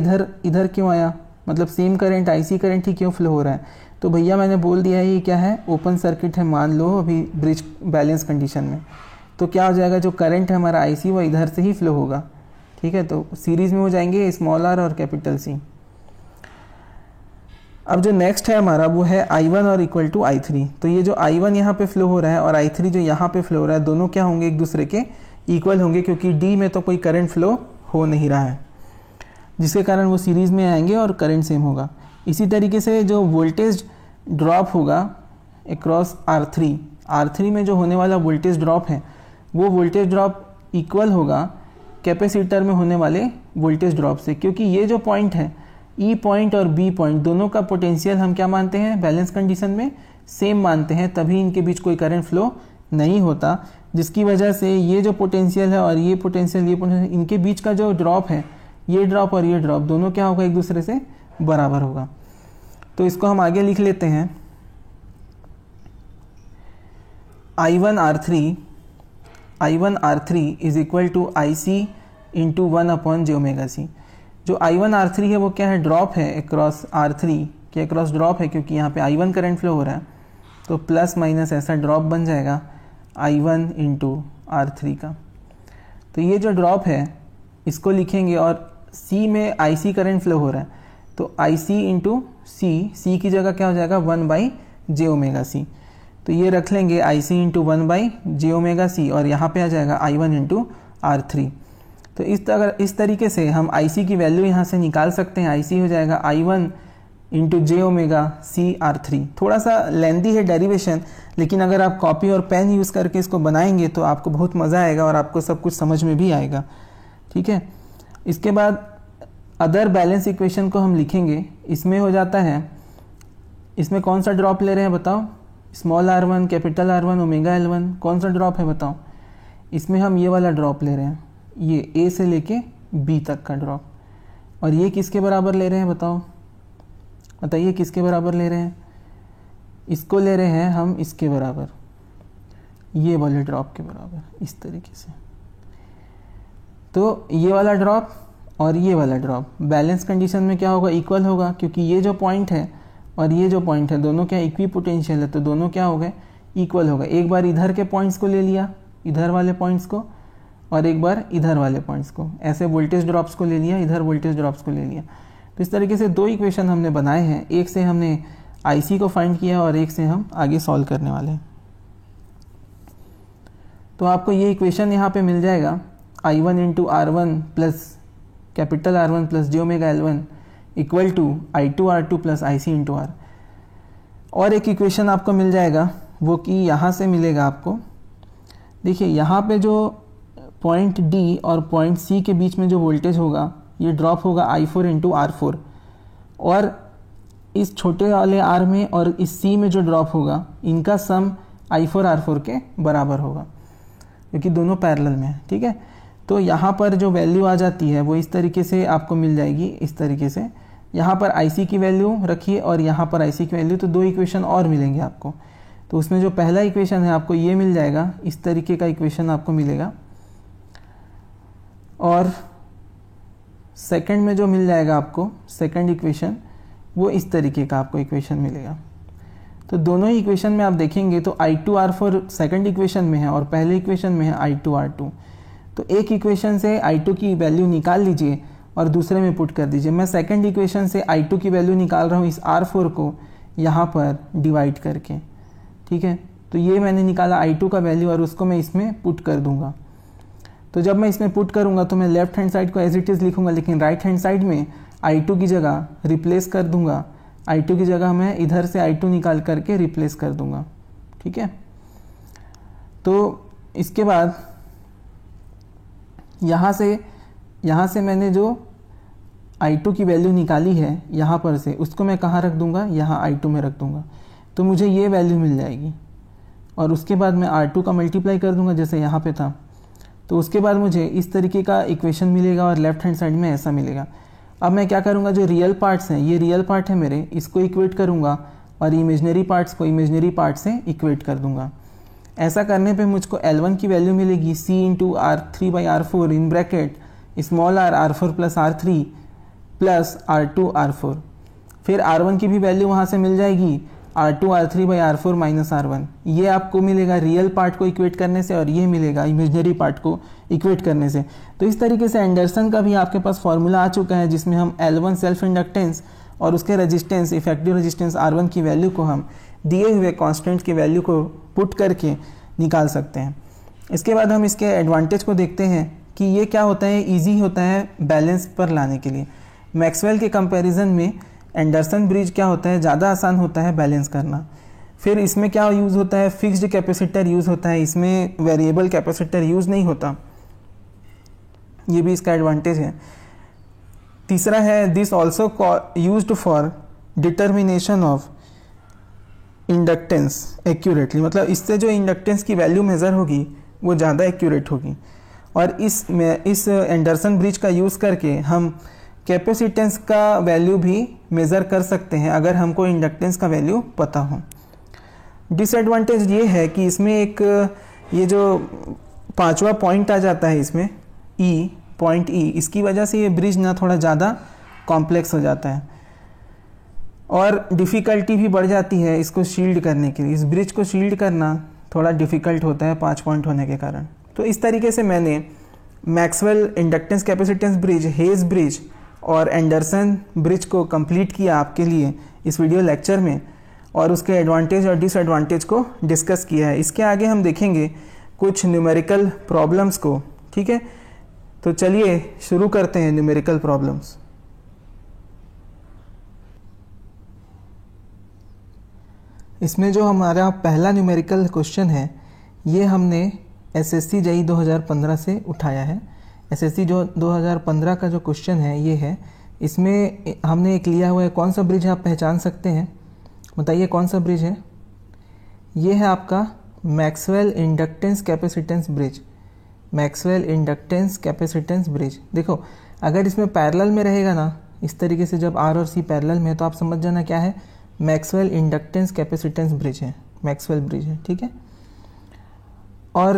इधर क्यों आया, मतलब सेम करंट IC करंट ही क्यों फ्लो हो रहा है। तो भैया मैंने बोल दिया है ये क्या है, ओपन सर्किट है, मान लो अभी ब्रिज बैलेंस कंडीशन में, तो क्या हो जाएगा, जो करंट है हमारा IC वो इधर से ही फ्लो होगा, ठीक है। तो सीरीज में हो जाएंगे स्मॉल r और कैपिटल C। अब जो नेक्स्ट है हमारा वो है I1 और इक्वल टू I3। तो ये जो I1 यहाँ पे फ्लो हो रहा है और I3 जो यहाँ पे फ्लो हो रहा है, दोनों क्या होंगे, एक दूसरे के इक्वल होंगे, क्योंकि D में तो कोई करंट फ्लो हो नहीं रहा है, जिसके कारण वो सीरीज़ में आएंगे और करंट सेम होगा। इसी तरीके से जो वोल्टेज ड्रॉप होगा अक्रॉस R3 में जो होने वाला वोल्टेज ड्रॉप है, वो वोल्टेज ड्रॉप इक्वल होगा कैपेसिटर में होने वाले वोल्टेज ड्रॉप से, क्योंकि ये जो पॉइंट है E पॉइंट और B पॉइंट दोनों का पोटेंशियल हम क्या मानते हैं, बैलेंस कंडीशन में सेम मानते हैं, तभी इनके बीच कोई करंट फ्लो नहीं होता, जिसकी वजह से ये जो पोटेंशियल है और ये पोटेंशियल इनके बीच का जो ड्रॉप है, ये ड्रॉप और ये ड्रॉप दोनों क्या होगा, एक दूसरे से बराबर होगा। तो इसको हम आगे लिख लेते हैं, I1 R3 is equal to IC into 1/j omega C। जो I1 R3 है वो क्या है, ड्रॉप है अक्रॉस R3 के अक्रॉस ड्रॉप है, क्योंकि यहाँ पे I1 करंट फ्लो हो रहा है, तो प्लस माइनस ऐसा ड्रॉप बन जाएगा I1 इंटू R3 का। तो ये जो ड्रॉप है इसको लिखेंगे, और C में IC करंट फ्लो हो रहा है, तो IC इंटू C की जगह क्या हो जाएगा 1/j⍵c। तो ये रख लेंगे IC इंटू 1/j⍵c, और यहाँ पे आ जाएगा I1 इंटू R3। तो इस तरीके से हम IC की वैल्यू यहाँ से निकाल सकते हैं। IC हो जाएगा I1 इंटू j⍵c R3। थोड़ा सा लेंदी है डेरिवेशन, लेकिन अगर आप कॉपी और पेन यूज़ करके इसको बनाएंगे तो आपको बहुत मज़ा आएगा और आपको सब कुछ समझ में भी आएगा। ठीक है, इसके बाद अदर बैलेंस इक्वेशन को हम लिखेंगे। इसमें हो जाता है, इसमें कौन सा ड्रॉप ले रहे हैं बताओ, small r1 capital R1 omega L1, कौन सा ड्रॉप है बताओ। इसमें हम ये वाला ड्रॉप ले रहे हैं, ये A से लेके B तक का ड्रॉप। और ये किसके बराबर ले रहे हैं बताओ, बताइए किसके बराबर ले रहे हैं। इसको ले रहे हैं हम इसके बराबर, ये वाले ड्रॉप के बराबर, इस तरीके से। तो ये वाला ड्रॉप और ये वाला ड्रॉप बैलेंस कंडीशन में क्या होगा, इक्वल होगा, क्योंकि ये जो पॉइंट है और ये जो पॉइंट है दोनों क्या इक्वी पोटेंशियल है, तो दोनों क्या हो गए, इक्वल हो गए। एक बार इधर के पॉइंट्स को ले लिया, इधर वाले पॉइंट्स को, और एक बार इधर वाले पॉइंट्स को, ऐसे वोल्टेज ड्रॉप्स को ले लिया, इधर वोल्टेज ड्रॉप्स को ले लिया। तो इस तरीके से दो इक्वेशन हमने बनाए हैं, एक से हमने IC को फाइंड किया और एक से हम आगे सॉल्व करने वाले हैं। तो आपको ये इक्वेशन यहाँ पे मिल जाएगा, I1 into R1 plus capital R1 plus j⍵L1 equal to I2 R2 plus IC into R। और एक इक्वेशन आपको मिल जाएगा, वो कि यहाँ से मिलेगा आपको, देखिए यहाँ पे जो पॉइंट D और पॉइंट C के बीच में जो वोल्टेज होगा, ये ड्रॉप होगा I4 इंटू R4, और इस छोटे वाले R में और इस C में जो ड्रॉप होगा, इनका सम I4 R4 के बराबर होगा, क्योंकि दोनों पैरेलल में है। ठीक है, तो यहाँ पर जो वैल्यू आ जाती है वो इस तरीके से आपको मिल जाएगी, इस तरीके से। यहाँ पर IC की वैल्यू रखिए और यहाँ पर IC की वैल्यू, तो दो इक्वेशन और मिलेंगे आपको। तो उसमें जो पहला इक्वेशन है आपको ये मिल जाएगा, इस तरीके का इक्वेशन आपको मिलेगा, और सेकंड में जो मिल जाएगा आपको सेकंड इक्वेशन, वो इस तरीके का आपको इक्वेशन मिलेगा। तो दोनों ही इक्वेशन में आप देखेंगे तो I2 R4 सेकंड इक्वेशन में है और पहले इक्वेशन में है I2 R2। तो एक इक्वेशन से I2 की वैल्यू निकाल लीजिए और दूसरे में पुट कर दीजिए। मैं सेकंड इक्वेशन से I2 की वैल्यू निकाल रहा हूँ इस R4 को यहाँ पर डिवाइड करके। ठीक है, तो ये मैंने निकाला I2 का वैल्यू और उसको मैं इसमें पुट कर दूंगा। तो जब मैं इसमें पुट करूंगा तो मैं लेफ्ट हैंड साइड को एज इट इज़ लिखूंगा, लेकिन राइट हैंड साइड में I2 की जगह रिप्लेस कर दूंगा। I2 की जगह मैं इधर से I2 निकाल करके रिप्लेस कर दूंगा। ठीक है, तो इसके बाद यहाँ से मैंने जो I2 की वैल्यू निकाली है यहाँ पर से, उसको मैं कहाँ रख दूंगा, यहाँ I2 में रख दूंगा, तो मुझे ये वैल्यू मिल जाएगी। और उसके बाद मैं R2 का मल्टीप्लाई कर दूंगा जैसे यहाँ पे था, तो उसके बाद मुझे इस तरीके का इक्वेशन मिलेगा और लेफ्ट हैंड साइड में ऐसा मिलेगा। अब मैं क्या करूँगा, जो रियल पार्ट्स हैं, ये रियल पार्ट है मेरे, इसको इक्वेट करूँगा और इमेजनरी पार्ट्स को इमेजनरी पार्ट से इक्वेट कर दूंगा। ऐसा करने पे मुझको L1 की वैल्यू मिलेगी C into R3/R4 in bracket small r R4 plus R3 plus R2 R4। फिर R1 की भी वैल्यू वहाँ से मिल जाएगी R2 R3/R4 माइनस R1। ये आपको मिलेगा रियल पार्ट को इक्वेट करने से और ये मिलेगा इमेजनरी पार्ट को इक्वेट करने से। तो इस तरीके से एंडरसन का भी आपके पास फॉर्मूला आ चुका है, जिसमें हम L1 सेल्फ इंडक्टेंस और उसके रेजिस्टेंस इफेक्टिव रेजिस्टेंस R1 की वैल्यू को हम दिए हुए कांस्टेंट की वैल्यू को पुट करके निकाल सकते हैं। इसके बाद हम इसके एडवांटेज को देखते हैं कि ये क्या होता है, ईजी होता है बैलेंस पर लाने के लिए। मैक्सवेल के कंपैरिजन में एंडरसन ब्रिज क्या होता है, ज़्यादा आसान होता है बैलेंस करना। फिर इसमें क्या यूज़ होता है, फिक्स्ड कैपेसिटर यूज़ होता है, इसमें वेरिएबल कैपेसिटर यूज़ नहीं होता, ये भी इसका एडवांटेज है। तीसरा है this also used for determination of inductance accurately, मतलब इससे जो इंडक्टेंस की वैल्यू मेज़र होगी वो ज़्यादा एक्यूरेट होगी। और इस एंडरसन ब्रिज का यूज़ करके हम कैपेसिटेंस का वैल्यू भी मेज़र कर सकते हैं अगर हमको इंडक्टेंस का वैल्यू पता हो। डिसएडवांटेज ये है कि इसमें एक ये जो पांचवा पॉइंट आ जाता है इसमें E पॉइंट ई, इसकी वजह से ये ब्रिज ना थोड़ा ज़्यादा कॉम्प्लेक्स हो जाता है और डिफ़िकल्टी भी बढ़ जाती है इसको शील्ड करने के लिए। इस ब्रिज को शील्ड करना थोड़ा डिफ़िकल्ट होता है 5 पॉइंट होने के कारण। तो इस तरीके से मैंने Maxwell inductance capacitance bridge, hedge bridge और एंडरसन ब्रिज को कंप्लीट किया आपके लिए इस वीडियो लेक्चर में और उसके एडवांटेज और डिसएडवांटेज को डिस्कस किया है। इसके आगे हम देखेंगे कुछ न्यूमेरिकल प्रॉब्लम्स को, ठीक है। तो चलिए शुरू करते हैं न्यूमेरिकल प्रॉब्लम्स। इसमें जो हमारा पहला न्यूमेरिकल क्वेश्चन है ये हमने एसएससी जेईई 2015 से उठाया है। एसएससी जो 2015 का जो क्वेश्चन है ये है, इसमें हमने एक लिया हुआ है। कौन सा ब्रिज आप पहचान सकते हैं, बताइए कौन सा ब्रिज है? ये है आपका Maxwell inductance capacitance bridge. Maxwell inductance capacitance bridge. देखो अगर इसमें पैरेलल में रहेगा ना, इस तरीके से जब आर और सी पैरेलल में है तो आप समझ जाना क्या है, मैक्सवेल इंडक्टेंस कैपेसिटेंस ब्रिज है, मैक्सवेल ब्रिज है, ठीक है। और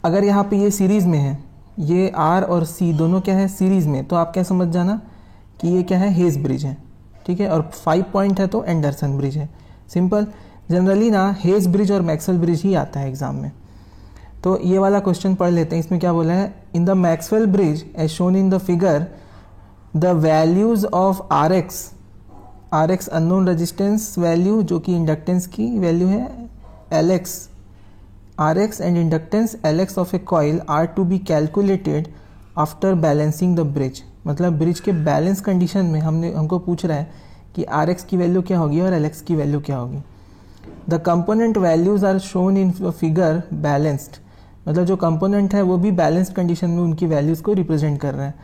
अगर यहाँ पे ये सीरीज़ में है, ये आर और सी दोनों क्या है सीरीज़ में, तो आप क्या समझ जाना कि ये क्या है, हेज ब्रिज है, ठीक है। और 5 पॉइंट है तो एंडरसन ब्रिज है। सिंपल। जनरली ना हेज ब्रिज और मैक्सवेल ब्रिज ही आता है एग्जाम में। तो ये वाला क्वेश्चन पढ़ लेते हैं। इसमें क्या बोला है, in the Maxwell bridge as shown in the figure the values of R X unknown resistance value जो कि इंडक्टेंस की वैल्यू है L X, R X and inductance L X of a coil are to be calculated after balancing the bridge. मतलब bridge के balance condition में हमको पूछ रहा है कि आर एक्स की वैल्यू क्या होगी और एल एक्स की वैल्यू क्या होगी। The component values are shown in figure balanced, मतलब जो कंपोनेंट है वो भी बैलेंस्ड कंडीशन में उनकी वैल्यूज को रिप्रेजेंट कर रहे हैं।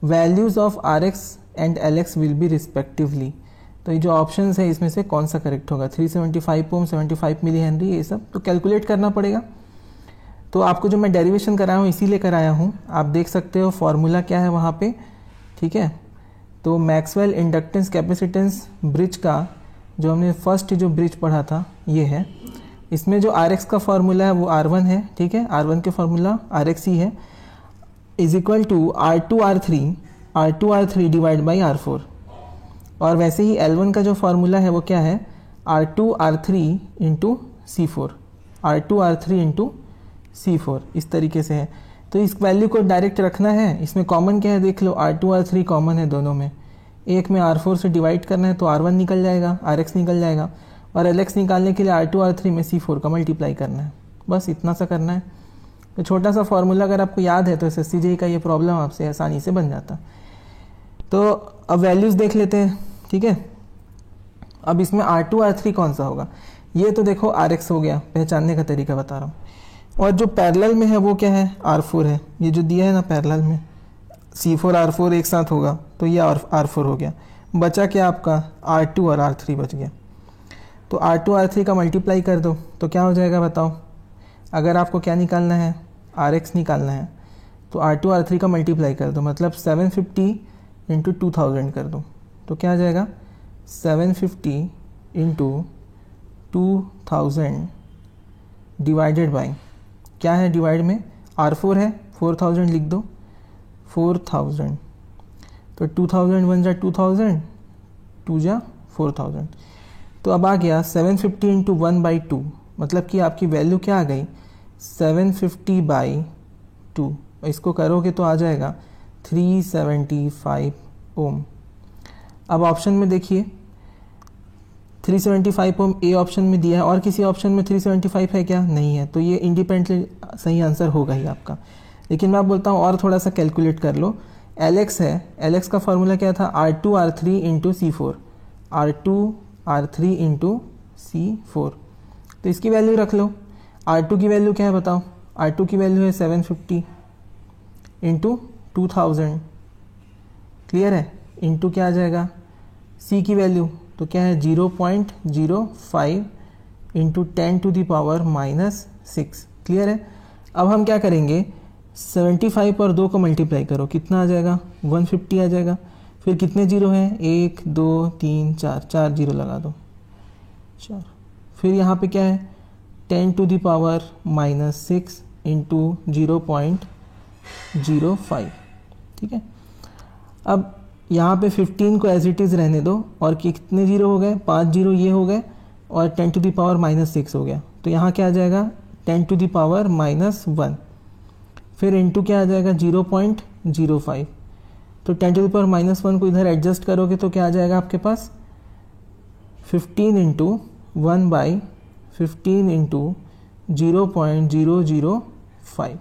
Values of R X and L X will be respectively. तो ये जो ऑप्शंस है इसमें से कौन सा करेक्ट होगा, 375 ओम, 75 मिली हेनरी, ये सब तो कैलकुलेट करना पड़ेगा। तो आपको जो मैं डेरिवेशन कराया हूँ इसीलिए कराया हूँ, आप देख सकते हो फॉर्मूला क्या है वहाँ पे, ठीक है। तो मैक्सवेल इंडक्टेंस कैपेसिटेंस ब्रिज का जो हमने फर्स्ट जो ब्रिज पढ़ा था ये है। इसमें जो आर एक्स का फॉर्मूला है वो R1 है, ठीक है। R1 के फॉर्मूला RX ही है, is equal to R2R3 divide by R4। और वैसे ही L1 का जो फार्मूला है वो क्या है, R2R3 into C4, R2R3 into C4, इस तरीके से है। तो इस वैल्यू को डायरेक्ट रखना है। इसमें कॉमन क्या है देख लो, R2R3 कॉमन है दोनों में, एक में R4 से डिवाइड करना है तो R1 निकल जाएगा, RX निकल जाएगा, और LX निकालने के लिए R2R3 में C4 का मल्टीप्लाई करना है। बस इतना सा करना है। तो छोटा सा फॉर्मूला अगर आपको याद है तो एसएससी जेईई का ये प्रॉब्लम आपसे आसानी से बन जाता। तो अब वैल्यूज़ देख लेते हैं, ठीक है। अब इसमें R2R3 कौन सा होगा, ये तो देखो RX हो गया, पहचानने का तरीका बता रहा हूँ। और जो पैरेलल में है वो क्या है, R4 है। ये जो दिया है ना पैरेलल में, C4 R4 एक साथ होगा तो ये R4 हो गया। बचा क्या आपका, R2 और R3 बच गया। तो R2 R3 का मल्टीप्लाई कर दो तो क्या हो जाएगा बताओ। अगर आपको क्या निकालना है, RX निकालना है, तो R2 R3 का मल्टीप्लाई कर दो, मतलब 750 इंटू 2000 कर दो तो क्या आ जाएगा, 750 इंटू 2000 डिवाइडेड बाई, क्या है डिवाइड में, R4 है, 4000 लिख दो, 4000। तो 2000 1 जा 2000, 2 जा 4000। तो अब आ गया 750 इंटू 1/2, मतलब कि आपकी वैल्यू क्या आ गई, 750/2। इसको करोगे तो आ जाएगा 375 ओम। अब ऑप्शन में देखिए 375 ओम ए ऑप्शन में दिया है, और किसी ऑप्शन में 375 है क्या, नहीं है। तो ये इंडिपेंडेंटली सही आंसर होगा ही आपका। लेकिन मैं बोलता हूँ और थोड़ा सा कैलकुलेट कर लो। LX है, LX का फॉर्मूला क्या था, R2R3 into C4, R2R3 into C4। तो इसकी वैल्यू रख लो। R2 की वैल्यू क्या है बताओ, R2 की वैल्यू है 750 इंटू 2000, क्लियर है। इंटू क्या आ जाएगा, C की वैल्यू तो क्या है 0.05 इंटू 10⁻⁻6, क्लियर है। अब हम क्या करेंगे, 75 और 2 को मल्टीप्लाई करो, कितना आ जाएगा, 150 आ जाएगा। फिर कितने जीरो हैं, 1 2 3 4, 4 जीरो लगा दो, 4। फिर यहाँ पे क्या है, 10⁻⁻6 इंटू 0.5 0.05। ठीक है, अब यहाँ पे 15 को एज इट इज़ रहने दो और कितने जीरो हो गए, 5 जीरो ये हो गए और 10 टू द पावर -6 हो गया। तो यहाँ क्या आ जाएगा 10 टू द पावर -1, फिर इंटू क्या आ जाएगा 0.05। तो 10 टू द पावर -1 को इधर एडजस्ट करोगे तो क्या आ जाएगा आपके पास 15 इंटू 1/15 इंटू 0.005।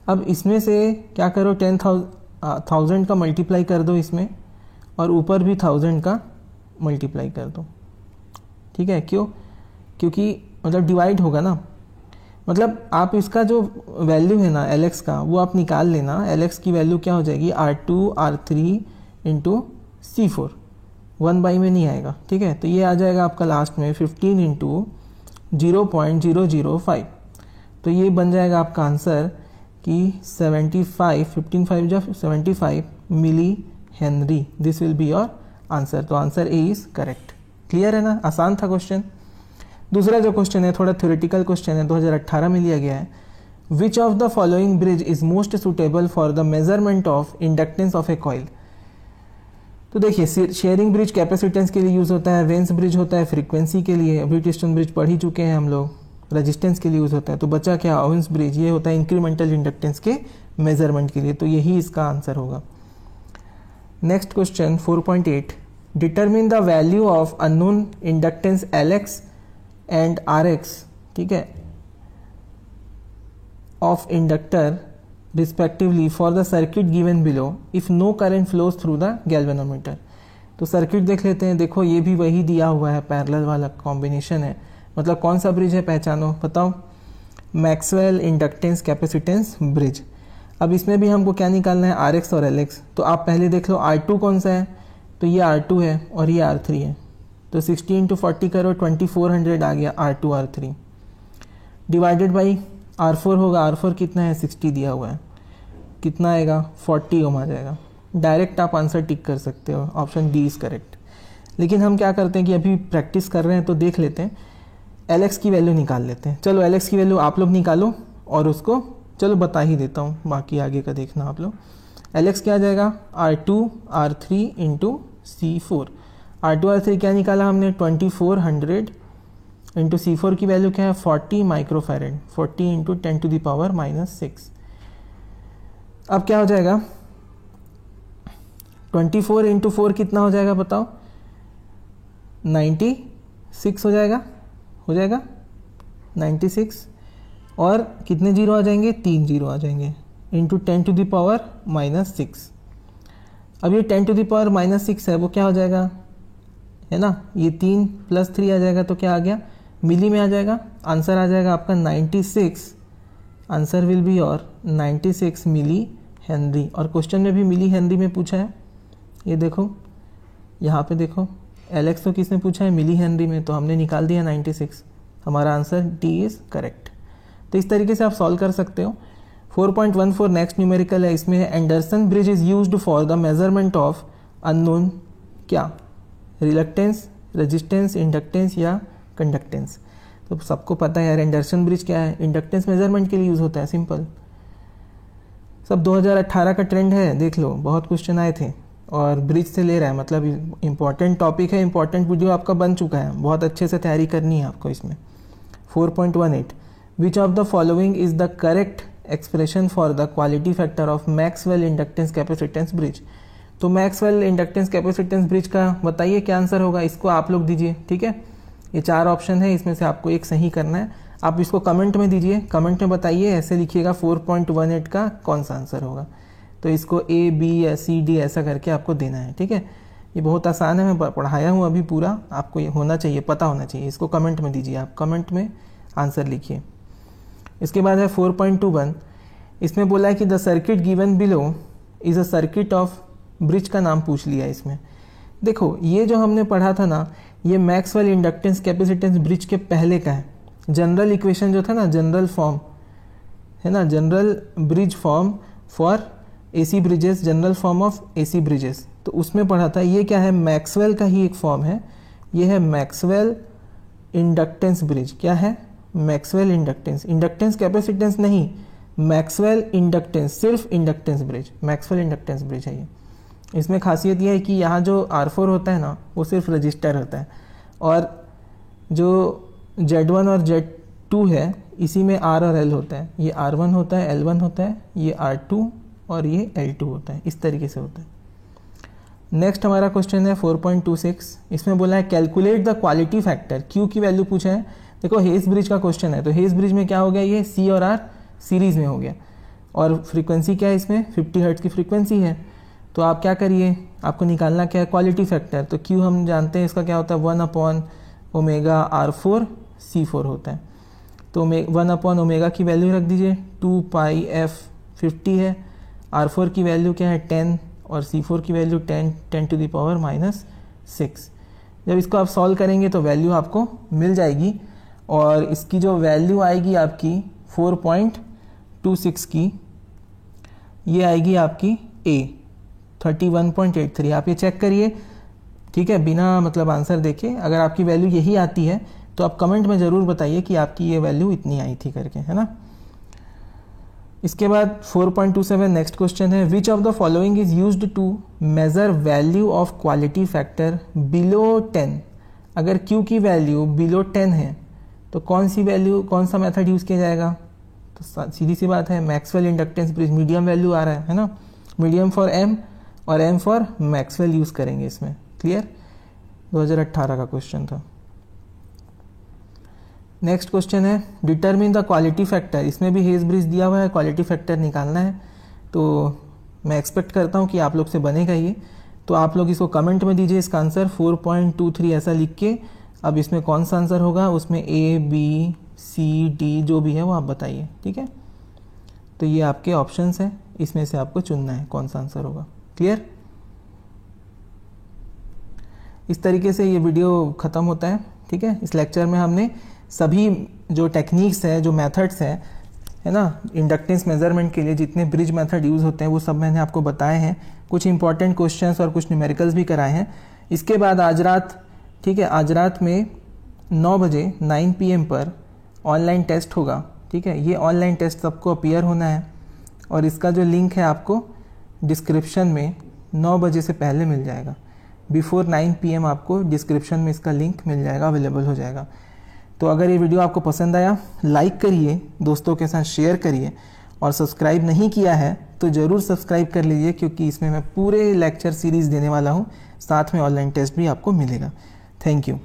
अब इसमें से क्या करो 10,000 का मल्टीप्लाई कर दो इसमें और ऊपर भी 1000 का मल्टीप्लाई कर दो। ठीक है, क्यों? क्योंकि मतलब डिवाइड होगा ना, मतलब आप इसका जो वैल्यू है ना Lx का वो आप निकाल लेना। Lx की वैल्यू क्या हो जाएगी R2 R3 इंटू C4, 1/, में नहीं आएगा। ठीक है, तो ये आ जाएगा आपका लास्ट में 15 इंटू 0.005। तो ये बन जाएगा आपका आंसर कि 75, 15 जब 75 milli henry. This will be your answer. तो answer A is correct. Clear है ना, आसान था क्वेश्चन। दूसरा जो क्वेश्चन है थोड़ा थ्योरेटिकल क्वेश्चन है, 2018 में लिया गया है। Which of the following bridge is most suitable for the measurement of inductance of a coil. तो देखिए, शेयरिंग ब्रिज कैपेसिटेंस के लिए यूज होता है, वेंस ब्रिज होता है फ्रीक्वेंसी के लिए, व्हीटस्टोन ब्रिज पढ़ ही चुके हैं हम लोग, रेजिस्टेंस के लिए यूज होता है। तो बचा क्या, ओवेंस ब्रिज, ये होता है इंक्रीमेंटल इंडक्टेंस के मेजरमेंट के लिए। तो यही इसका आंसर होगा। Next question 4.8, determine the value of unknown inductance Lx and Rx, ठीक है, of inductor respectively for the circuit given below if no current flows through the galvanometer. तो सर्किट देख लेते हैं। देखो ये भी वही दिया हुआ है, पैरेलल वाला कॉम्बिनेशन है। मतलब कौन सा ब्रिज है, पहचानो, बताओ। Maxwell inductance capacitance bridge. अब इसमें भी हमको क्या निकालना है, Rx और Lx। तो आप पहले देख लो R2 कौन सा है, तो ये R2 है और ये R3 है। तो 60 × 40 करो, 2400 आ गया R2 R3, divided by R4 होगा। R4 कितना है, 60 दिया हुआ है, कितना आएगा 40 ओम आ जाएगा। डायरेक्ट आप आंसर टिक कर सकते हो, ऑप्शन डी इज करेक्ट। लेकिन हम क्या करते हैं कि अभी प्रैक्टिस कर रहे हैं तो देख लेते हैं, Lx की वैल्यू निकाल लेते हैं। चलो Lx की वैल्यू आप लोग निकालो और उसको चलो बता ही देता हूँ, बाकी आगे का देखना आप लोग। Lx क्या आ जाएगा, R2 R3 into C4। R2 R3 क्या निकाला हमने, 2400 इंटू C4 की वैल्यू क्या है, 40 microfarad, 40 into 10 to the power -6। अब क्या हो जाएगा, 24 इंटू 4 कितना हो जाएगा बताओ, 96 हो जाएगा, 96। और कितने जीरो आ जाएंगे, 3 जीरो आ जाएंगे, इंटू 10 टू द पावर -6। अब ये 10 टू द पावर -6 है, वो क्या हो जाएगा, है ना, ये 3 + 3 आ जाएगा, तो क्या आ गया, मिली में आ जाएगा। आंसर आ जाएगा आपका 96। आंसर विल बी और 96 मिली हेनरी। और क्वेश्चन में भी मिली हेनरी में पूछा है, ये देखो यहाँ पे देखो, Lx तो किसने पूछा है, मिली हेनरी में, तो हमने निकाल दिया 96। हमारा आंसर डी इज करेक्ट। तो इस तरीके से आप सॉल्व कर सकते हो। 4.14 नेक्स्ट न्यूमेरिकल है, इसमें है Anderson bridge is used for the measurement of unknown क्या, रिलक्टेंस, रेजिस्टेंस, इंडक्टेंस या कंडक्टेंस। तो सबको पता है यार एंडरसन ब्रिज क्या है, इंडक्टेंस मेजरमेंट के लिए यूज होता है, सिंपल। सब 2018 का ट्रेंड है, देख लो बहुत क्वेश्चन आए थे और ब्रिज से ले रहा है, मतलब इंपॉर्टेंट टॉपिक है, इंपॉर्टेंट वीडियो आपका बन चुका है, बहुत अच्छे से तैयारी करनी है आपको इसमें। 4.18 विच of the following is the correct expression for the quality factor of Maxwell inductance capacitance bridge. तो मैक्सवेल इंडक्टेंस कैपेसिटेंस ब्रिज का बताइए क्या आंसर होगा, इसको आप लोग दीजिए। ठीक है, ये 4 ऑप्शन है, इसमें से आपको एक सही करना है। आप इसको कमेंट में दीजिए, कमेंट में बताइए, ऐसे लिखिएगा 4.18 का कौन सा आंसर होगा। तो इसको A B या C D ऐसा करके आपको देना है। ठीक है, ये बहुत आसान है, मैं पढ़ाया हूँ अभी पूरा, आपको ये होना चाहिए, पता होना चाहिए। इसको कमेंट में दीजिए, आप कमेंट में आंसर लिखिए। इसके बाद है 4.21, इसमें बोला है कि the circuit given below is a circuit of bridge का नाम पूछ लिया इसमें। देखो ये जो हमने पढ़ा था ना, ये मैक्सवेल इंडक्टेंस कैपेसिटेंस ब्रिज के पहले का है। जनरल इक्वेशन जो था ना, जनरल फॉर्म है ना, general bridge form for AC bridges, general form of AC bridges, तो उसमें पढ़ा था। ये क्या है, मैक्सवेल का ही एक फॉर्म है, ये है मैक्सवेल इंडक्टेंस ब्रिज। क्या है, मैक्सवेल इंडक्टेंस, इंडक्टेंस कैपेसिटेंस नहीं, मैक्सवेल इंडक्टेंस, सिर्फ inductance bridge, Maxwell inductance bridge है ये। इसमें खासियत यह है कि यहाँ जो R4 होता है ना वो सिर्फ रजिस्टर होता है, और जो Z1 और Z2 है इसी में R और L होता है। ये R1 होता है, L1 होता है, ये R2 और ये L2 होता है, इस तरीके से होता है। नेक्स्ट हमारा क्वेश्चन है 4.26। इसमें बोला है calculate the quality factor, Q की वैल्यू पूछा है। देखो हेस ब्रिज का क्वेश्चन है, तो हेस ब्रिज में क्या हो गया, ये C और R सीरीज में हो गया, और फ्रीक्वेंसी क्या है इसमें 50 हर्ट्ज की फ्रीक्वेंसी है। तो आप क्या करिए, आपको निकालना क्या है क्वालिटी फैक्टर। तो Q हम जानते हैं इसका क्या होता है 1/ω/R4 C4 होता है। तो 1/ω की वैल्यू रख दीजिए 2πf 50 है, R4 की वैल्यू क्या है 10 और C4 की वैल्यू 10⁻⁻6। जब इसको आप सॉल्व करेंगे तो वैल्यू आपको मिल जाएगी, और इसकी जो वैल्यू आएगी आपकी 4.26 की, ये आएगी आपकी A 31.83। आप ये चेक करिए, ठीक है, बिना मतलब आंसर देखे। अगर आपकी वैल्यू यही आती है तो आप कमेंट में ज़रूर बताइए कि आपकी ये वैल्यू इतनी आई थी करके, है ना। इसके बाद 4.27 नेक्स्ट क्वेश्चन है, which of the following is used to measure value of quality factor below 10। अगर Q की वैल्यू बिलो 10 है तो कौन सी वैल्यू, कौन सा मेथड यूज़ किया जाएगा। तो सीधी सी बात है Maxwell inductance bridge, medium value आ रहा है ना, मीडियम फॉर M और M फॉर मैक्सवेल यूज़ करेंगे इसमें। क्लियर, 2018 का क्वेश्चन था। नेक्स्ट क्वेश्चन है डिटरमिन द क्वालिटी फैक्टर। इसमें भी हेस ब्रिज दिया हुआ है, क्वालिटी फैक्टर निकालना है। तो मैं एक्सपेक्ट करता हूँ कि आप लोग से बनेगा ये, तो आप लोग इसको कमेंट में दीजिए इसका आंसर 4.23 ऐसा लिख के। अब इसमें कौन सा आंसर होगा, उसमें A B C D जो भी है वो आप बताइए, ठीक है। तो ये आपके ऑप्शंस हैं, इसमें से आपको चुनना है कौन सा आंसर होगा। क्लियर, इस तरीके से ये वीडियो ख़त्म होता है, ठीक है। इस लेक्चर में हमने सभी जो टेक्निक्स हैं, जो मेथड्स हैं, है ना, इंडक्टेंस मेजरमेंट के लिए जितने ब्रिज मेथड यूज़ होते हैं वो सब मैंने आपको बताए हैं। कुछ इंपॉर्टेंट क्वेश्चंस और कुछ न्यूमेरिकल्स भी कराए हैं। इसके बाद आज रात, ठीक है, आज रात में 9 बजे 9 PM पर ऑनलाइन टेस्ट होगा, ठीक है। ये ऑनलाइन टेस्ट सबको अपीयर होना है, और इसका जो लिंक है आपको डिस्क्रिप्शन में 9 बजे से पहले मिल जाएगा। बिफोर 9 PM आपको डिस्क्रिप्शन में इसका लिंक मिल जाएगा, अवेलेबल हो जाएगा। तो अगर ये वीडियो आपको पसंद आया, लाइक करिए, दोस्तों के साथ शेयर करिए, और सब्सक्राइब नहीं किया है तो ज़रूर सब्सक्राइब कर लीजिए, क्योंकि इसमें मैं पूरे लेक्चर सीरीज़ देने वाला हूँ, साथ में ऑनलाइन टेस्ट भी आपको मिलेगा। Thank you.